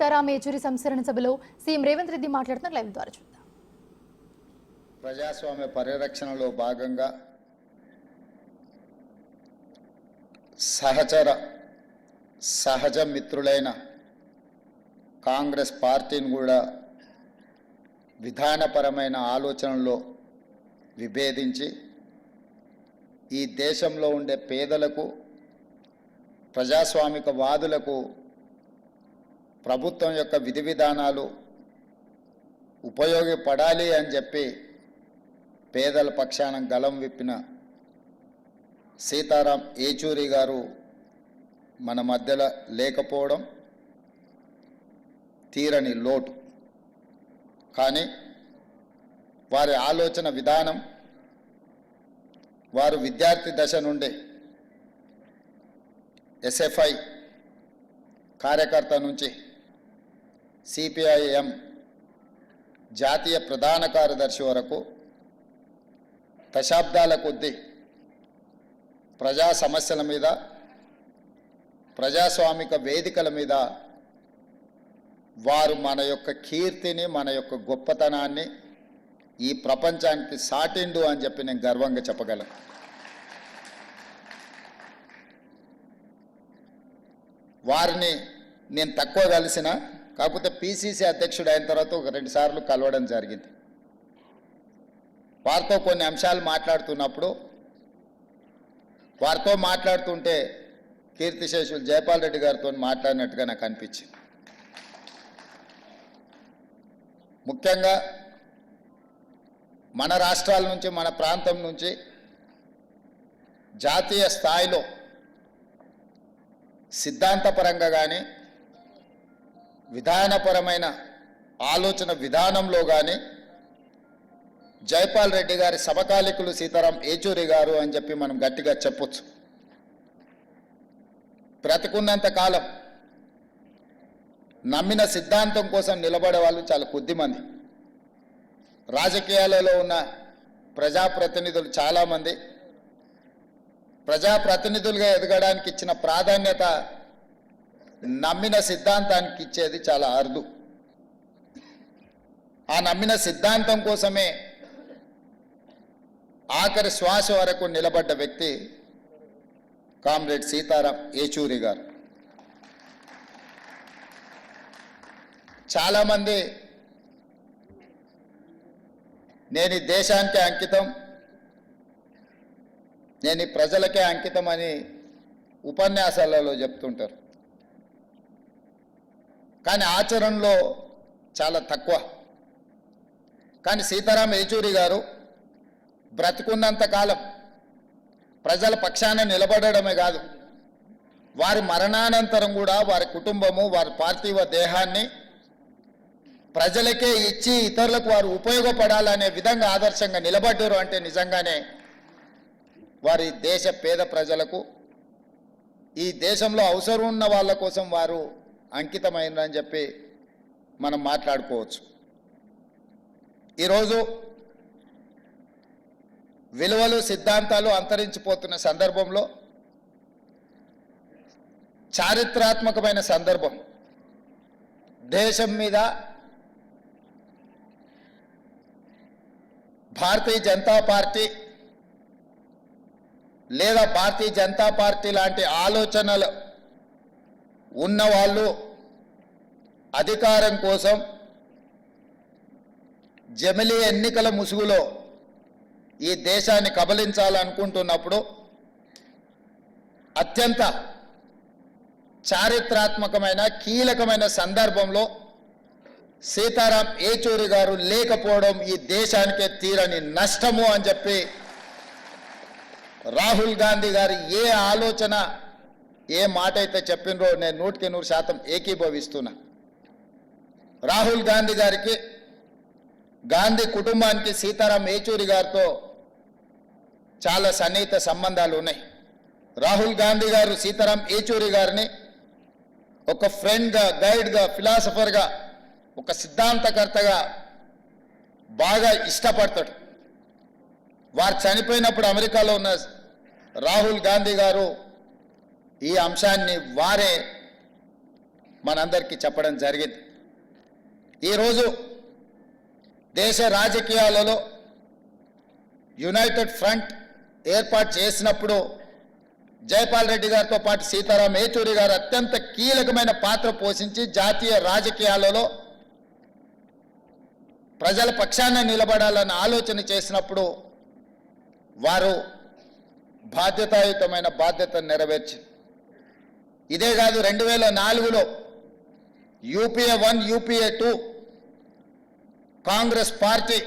సీతారాం ఏచూరి సంస్మరణ సభలో సీఎం రేవంత్ రెడ్డి మాట్లాడుతున్న లైవ్ ద్వారా చూద్దాం. ప్రజాస్వామ్య పరిరక్షణలో భాగంగా సహజ మిత్రులైన కాంగ్రెస్ పార్టీని కూడా విధానపరమైన ఆలోచనల్లో విభేదించి ఈ దేశంలో ఉండే పేదలకు ప్రజాస్వామిక వాదులకు ప్రభుత్వం యొక్క విధి విధానాలు ఉపయోగపడాలి అని చెప్పి పేదల పక్షాన గలం విప్పిన సీతారాం ఏచూరి గారు మన మధ్యలో లేకపోవడం తీరని లోటు. కానీ వారి ఆలోచన విధానం, వారు విద్యార్థి దశ నుండి ఎస్ఎఫ్ఐ కార్యకర్త నుంచి సిపిఐఎం జాతీయ ప్రధాన కార్యదర్శి వరకు దశాబ్దాల కొద్దీ ప్రజా సమస్యల మీద, ప్రజాస్వామిక వేదికల మీద వారు మన యొక్క కీర్తిని, మన యొక్క గొప్పతనాన్ని ఈ ప్రపంచానికి సాటిండు అని చెప్పి నేను గర్వంగా చెప్పగలను. వారిని నేను తక్కువ కలిసిన, కాకపోతే పిసిసి అధ్యక్షుడు అయిన తర్వాత ఒక 2 సార్లు కలవడం జరిగింది. వారితో కొన్ని అంశాలు మాట్లాడుతున్నప్పుడు, వారితో మాట్లాడుతుంటే కీర్తిశేషులు జయపాల్ రెడ్డి గారితో మాట్లాడినట్టుగా నాకు అనిపించింది. ముఖ్యంగా మన రాష్ట్రాల నుంచి, మన ప్రాంతం నుంచి జాతీయ స్థాయిలో సిద్ధాంతపరంగా కానీ, విధానపరమైన ఆలోచన విధానంలో కానీ జైపాల్ రెడ్డి గారి సమకాలికులు సీతారాం ఏచూరి గారు అని చెప్పి మనం గట్టిగా చెప్పొచ్చు. బ్రతికున్నంత కాలం నమ్మిన సిద్ధాంతం కోసం నిలబడే వాళ్ళు చాలా కొద్దిమంది. రాజకీయాలలో ఉన్న ప్రజాప్రతినిధులు చాలామంది ప్రజాప్రతినిధులుగా ఎదగడానికి ఇచ్చిన ప్రాధాన్యత నమ్మిన సిద్ధాంతానికి ఇచ్చేది చాలా అరుదు. ఆ నమ్మిన సిద్ధాంతం కోసమే ఆఖరి శ్వాస వరకు నిలబడ్డ వ్యక్తి కామ్రేడ్ సీతారాం ఏచూరి గారు. చాలామంది నేను ఈ దేశానికే అంకితం, నేను ఈ ప్రజలకే అంకితం అని ఉపన్యాసాలలో చెప్తుంటారు. కానీ ఆచరణలో చాలా తక్కువ. కానీ సీతారాం ఏచూరి గారు బ్రతికున్నంత కాలం ప్రజల పక్షాన నిలబడడమే కాదు, వారి మరణానంతరం కూడా వారి కుటుంబము, వారి పార్థివ దేహాన్ని ప్రజలకే ఇచ్చి ఇతరులకు వారు ఉపయోగపడాలనే విధంగా ఆదర్శంగా నిలబడ్డారు. అంటే నిజంగానే వారి దేశ పేద ప్రజలకు, ఈ దేశంలో అవసరం ఉన్న వాళ్ళ కోసం వారు అంకితమైందని చెప్పి మనం మాట్లాడుకోవచ్చు. ఈరోజు విలువలు, సిద్ధాంతాలు అంతరించిపోతున్న సందర్భంలో, చారిత్రాత్మకమైన సందర్భం, దేశం మీద భారతీయ జనతా పార్టీ లేదా భారతీయ జనతా పార్టీ లాంటి ఆలోచనలు ఉన్నవాళ్ళు అధికారం కోసం జమిలీ ఎన్నికల ముసుగులో ఈ దేశాన్ని కబలించాలనుకుంటున్నప్పుడు అత్యంత చారిత్రాత్మకమైన కీలకమైన సందర్భంలో సీతారాం ఏచూరి గారు లేకపోవడం ఈ దేశానికే తీరని నష్టము అని చెప్పి రాహుల్ గాంధీ గారు ఏ ఆలోచన, ఏ మాట అయితే చెప్పినరో నేను 100% ఏకీభవిస్తున్నా. రాహుల్ గాంధీ గారికి, గాంధీ కుటుంబానికి సీతారాం ఏచూరి గారితో చాలా సన్నిహిత సంబంధాలు ఉన్నాయి. రాహుల్ గాంధీ గారు సీతారాం ఏచూరి గారిని ఒక ఫ్రెండ్గా, గైడ్గా, ఫిలాసఫర్గా, ఒక సిద్ధాంతకర్తగా బాగా ఇష్టపడతాడు. వారు చనిపోయినప్పుడు అమెరికాలో ఉన్న రాహుల్ గాంధీ గారు ఈ అంశాన్ని వారే మనందరికీ చెప్పడం జరిగింది. ఈరోజు దేశ రాజకీయాలలో యునైటెడ్ ఫ్రంట్ ఏర్పాటు చేసినప్పుడు జైపాల్ రెడ్డి గారితో పాటు సీతారాం ఏచూరి గారు అత్యంత కీలకమైన పాత్ర పోషించి జాతీయ రాజకీయాలలో ప్రజల పక్షాన నిలబడాలని ఆలోచన చేసినప్పుడు వారు బాధ్యతాయుతమైన బాధ్యతను నెరవేర్చింది. ఇదే కాదు, 2004లో UPA 1 UPA 2 Congress party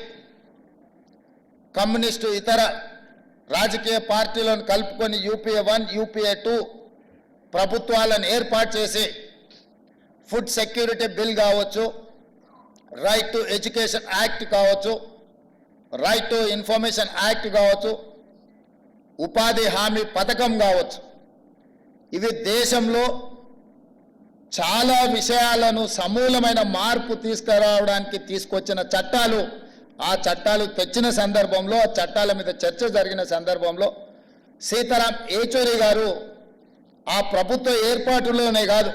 communist ఇతర రాజకీయ పార్టీలను కలుపుకొని యూపీఏ 1 యూపీఏ 2 ప్రభుత్వాలను ఏర్పాటు చేసి ఫుడ్ సెక్యూరిటీ బిల్ కావచ్చు, రైట్ టు ఎడ్యుకేషన్ యాక్ట్ కావచ్చు, రైట్ టు ఇన్ఫర్మేషన్ యాక్ట్ కావచ్చు, ఉపాధి హామీ పథకం కావచ్చు, ఇవి దేశంలో చాలా విషయాలను సమూలమైన మార్పు తీసుకురావడానికి తీసుకొచ్చిన చట్టాలు. ఆ చట్టాలు తెచ్చిన సందర్భంలో, ఆ చట్టాల మీద చర్చ జరిగిన సందర్భంలో సీతారాం ఏచూరి గారు ఆ ప్రభుత్వ ఏర్పాటులోనే కాదు,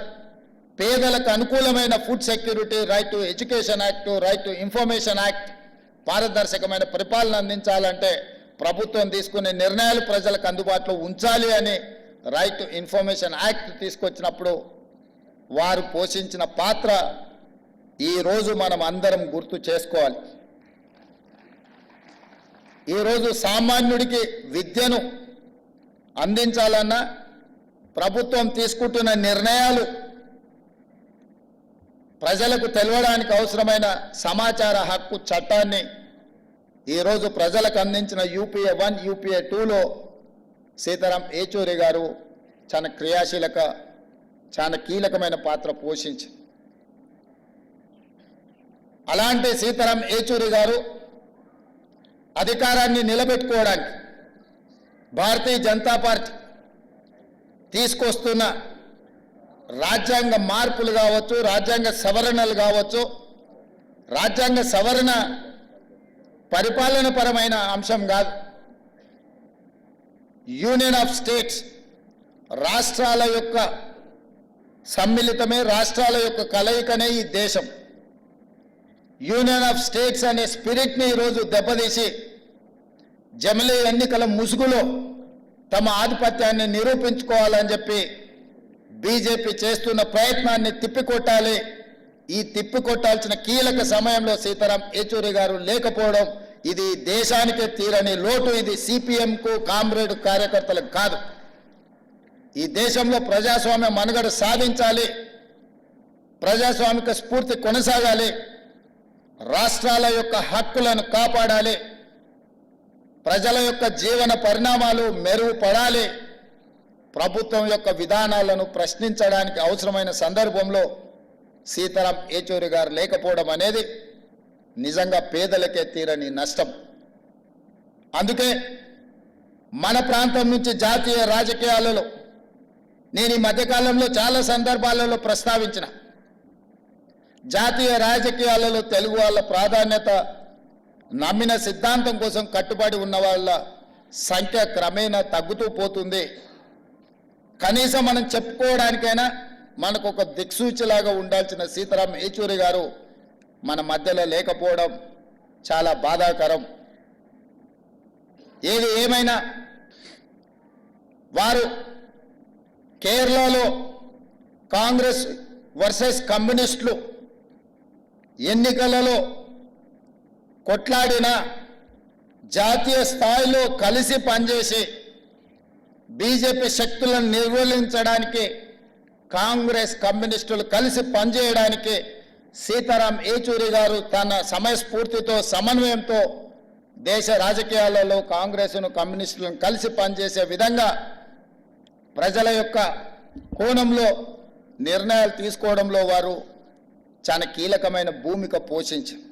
పేదలకు అనుకూలమైన food security, right to education act, right to information act, పారదర్శకమైన పరిపాలన అందించాలంటే ప్రభుత్వం తీసుకునే నిర్ణయాలు ప్రజలకు అందుబాటులో ఉంచాలి అని రైట్ టు ఇన్ఫర్మేషన్ యాక్ట్ తీసుకొచ్చినప్పుడు వారు పోషించిన పాత్ర ఈరోజు మనం అందరం గుర్తు చేసుకోవాలి. ఈరోజు సామాన్యుడికి విద్యను అందించాలన్నా ప్రభుత్వం తీసుకుంటున్న నిర్ణయాలు ప్రజలకు తెలవడానికి అవసరమైన సమాచార హక్కు చట్టాన్ని ఈరోజు ప్రజలకు అందించిన యూపీఏ 1 యూపీఏ 2లో సీతారాం ఏచూరి గారు చాలా కీలకమైన పాత్ర పోషించి, అలాంటి సీతారాం ఏచూరి గారు అధికారాన్ని నిలబెట్టుకోవడానికి భారతీయ జనతా పార్టీ తీసుకొస్తున్న రాజ్యాంగ మార్పులు కావచ్చు, రాజ్యాంగ సవరణలు కావచ్చు, రాజ్యాంగ సవరణ పరిపాలనపరమైన అంశం కాదు, యూనియన్ ఆఫ్ స్టేట్స్, రాష్ట్రాల యొక్క సమ్మిళితమే, రాష్ట్రాల యొక్క కలయికనే ఈ దేశం. యూనియన్ ఆఫ్ స్టేట్స్ అనే స్పిరిట్ని ఈరోజు దెబ్బతీసి జమిలీ ఎన్నికల ముసుగులో తమ ఆధిపత్యాన్ని నిరూపించుకోవాలని చెప్పి బీజేపీ చేస్తున్న ప్రయత్నాన్ని తిప్పికొట్టాలి. ఈ తిప్పికొట్టాల్సిన కీలక సమయంలో సీతారాం ఏచూరి గారు లేకపోవడం ఇది దేశానికే తీరని లోటు. ఇది సిపిఎంకు, కామ్రేడ్ కార్యకర్తలకు కాదు. ఈ దేశంలో ప్రజాస్వామ్య మనుగడ సాధించాలి, ప్రజాస్వామిక స్ఫూర్తి కొనసాగాలి, రాష్ట్రాల యొక్క హక్కులను కాపాడాలి, ప్రజల యొక్క జీవన పరిణామాలు మెరుగుపడాలి, ప్రభుత్వం యొక్క విధానాలను ప్రశ్నించడానికి అవసరమైన సందర్భంలో సీతారాం ఏచూరి గారు లేకపోవడం అనేది నిజంగా పేదలకే తీరని నష్టం. అందుకే మన ప్రాంతం నుంచి జాతీయ రాజకీయాలలో నేను ఈ మధ్యకాలంలో చాలా సందర్భాలలో ప్రస్తావించిన, జాతీయ రాజకీయాలలో తెలుగు వాళ్ళ ప్రాధాన్యత, నమ్మిన సిద్ధాంతం కోసం కట్టుబడి ఉన్న వాళ్ళ సంఖ్య క్రమేణా తగ్గుతూ పోతుంది. కనీసం మనం చెప్పుకోవడానికైనా మనకు ఒక దిక్సూచిలాగా ఉండాల్సిన సీతారాం ఏచూరి గారు మన మధ్యలో లేకపోవడం చాలా బాధాకరం. ఏది ఏమైనా వారు కేరళలో కాంగ్రెస్ వర్సెస్ కమ్యూనిస్టులు ఎన్నికలలో కొట్లాడిన, జాతీయ స్థాయిలో కలిసి పనిచేసి బీజేపీ శక్తులను నిర్మూలించడానికి కాంగ్రెస్ కమ్యూనిస్టులు కలిసి పనిచేయడానికి సీతారాం ఏచూరి గారు తన సమయస్ఫూర్తితో, సమన్వయంతో దేశ రాజకీయాలలో కాంగ్రెస్ను, కమ్యూనిస్టులను కలిసి పనిచేసే విధంగా ప్రజల యొక్క కోణంలో నిర్ణయాలు తీసుకోవడంలో వారు చాలా కీలకమైన భూమిక పోషించారు.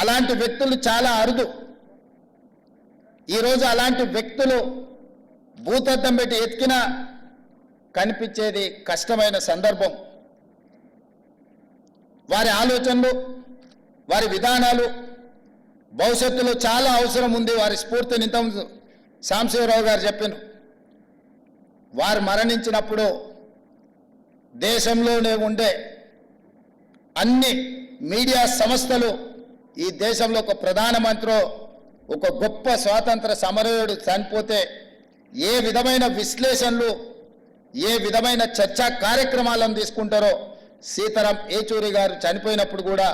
అలాంటి వ్యక్తులు చాలా అరుదు. ఈరోజు అలాంటి వ్యక్తులు భూతద్దం పెట్టి ఎతికినా కనిపించేది కష్టమైన సందర్భం. వారి ఆలోచనలు, వారి విధానాలు భవిష్యత్తులో చాలా అవసరం ఉంది. వారి స్ఫూర్తిని ఇంత సాంబశివరావు గారు చెప్పారు. వారు మరణించినప్పుడు దేశంలోనే ఉండే అన్ని మీడియా సంస్థలు ఈ దేశంలో ఒక ప్రధానమంత్రి ఒక గొప్ప స్వాతంత్ర సమరయోధుడు చనిపోతే ఏ విధమైన విశ్లేషణలు ఏ విధమైన చర్చా కార్యక్రమాలను తీసుకుంటారో సీతారాం ఏచూరి గారు చనిపోయినప్పుడు కూడా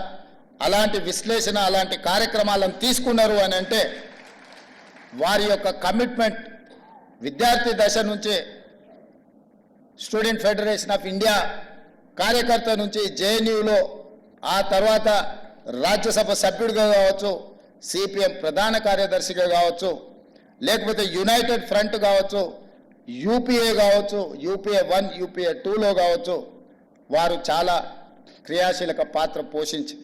అలాంటి విశ్లేషణ అలాంటి కార్యక్రమాలను తీసుకున్నారు అని అంటే వారి యొక్క కమిట్మెంట్ విద్యార్థి దశ నుంచి స్టూడెంట్ ఫెడరేషన్ ఆఫ్ ఇండియా కార్యకర్త నుంచి జేఎన్యూలో ఆ తర్వాత రాజ్యసభ సభ్యుడిగా కావచ్చు సిపిఎం ప్రధాన కార్యదర్శిగా కావచ్చు లేకపోతే యునైటెడ్ ఫ్రంట్ కావచ్చు యూపీఏ కావచ్చు యూపీఏ 1 యూపీఏ 2లో కావచ్చు వారు చాలా క్రియాశీలక పాత్ర పోషించి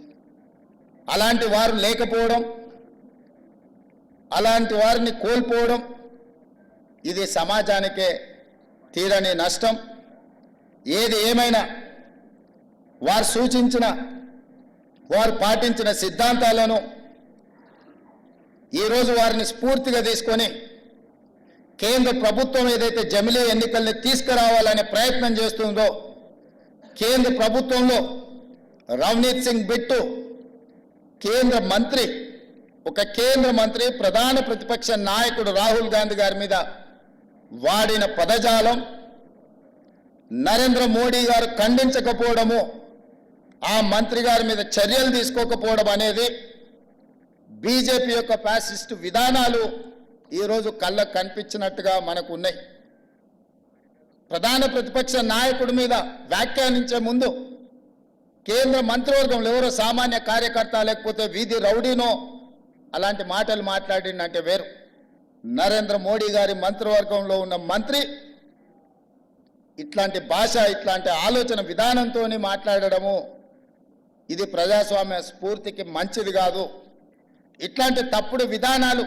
అలాంటి వారు లేకపోవడం అలాంటి వారిని కోల్పోవడం ఇది సమాజానికే తీరని నష్టం. ఏది ఏమైనా వారు సూచించిన వారు పాటించిన సిద్ధాంతాలను ఈరోజు వారిని స్ఫూర్తిగా తీసుకొని కేంద్ర ప్రభుత్వం ఏదైతే జమిలీ ఎన్నికల్ని తీసుకురావాలనే ప్రయత్నం చేస్తుందో కేంద్ర ప్రభుత్వంలో రవనీత్ సింగ్ బిట్టు కేంద్ర మంత్రి ఒక కేంద్ర మంత్రి ప్రధాన ప్రతిపక్ష నాయకుడు రాహుల్ గాంధీ గారి మీద వాడిన పదజాలం నరేంద్ర మోడీ గారు ఖండించకపోవడము ఆ మంత్రి గారి మీద చర్యలు తీసుకోకపోవడం అనేది బీజేపీ యొక్క ఫ్యాసిస్ట్ విధానాలు ఈరోజు కళ్ళకు కనిపించినట్టుగా మనకు ఉన్నాయి. ప్రధాన ప్రతిపక్ష నాయకుడి మీద వ్యాఖ్యానించే ముందు కేంద్ర మంత్రివర్గంలో ఎవరో సామాన్య కార్యకర్త లేకపోతే వీధి రౌడీనో అలాంటి మాటలు మాట్లాడిందంటే వేరు. నరేంద్ర మోడీ గారి మంత్రివర్గంలో ఉన్న మంత్రి ఇట్లాంటి భాష ఇట్లాంటి ఆలోచన విధానంతో మాట్లాడడము ఇది ప్రజాస్వామ్య స్ఫూర్తికి మంచిది కాదు. ఇట్లాంటి తప్పుడు విధానాలు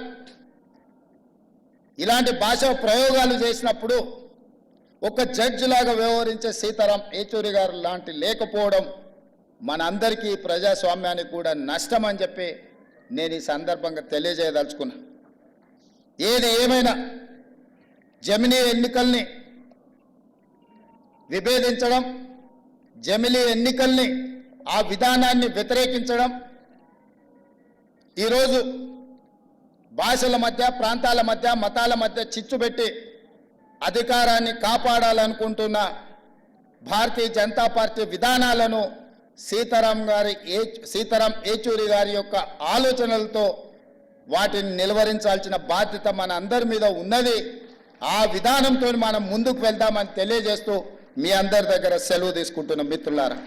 ఇలాంటి భాష ప్రయోగాలు చేసినప్పుడు ఒక జడ్జి లాగా వ్యవహరించే సీతారాం ఏచూరి గారు లాంటి లేకపోవడం మనందరికీ ప్రజాస్వామ్యానికి కూడా నష్టం అని చెప్పి నేను ఈ సందర్భంగా తెలియజేయదలుచుకున్నా. ఏది ఏమైనా జమిలీ ఎన్నికల్ని విభేదించడం జమిలీ ఎన్నికల్ని ఆ విధానాన్ని వ్యతిరేకించడం ఈరోజు భాషల మధ్య ప్రాంతాల మధ్య మతాల మధ్య చిచ్చు పెట్టి అధికారాన్ని కాపాడాలనుకుంటున్న భారతీయ జనతా పార్టీ విధానాలను సీతారాం ఏచూరి గారి యొక్క ఆలోచనలతో వాటిని నిలువరించాల్సిన బాధ్యత మన అందరి మీద ఉన్నది. ఆ విధానంతో మనం ముందుకు వెళ్దామని తెలియజేస్తూ మీ అందరి దగ్గర సెలవు తీసుకుంటున్న మిత్రులారా.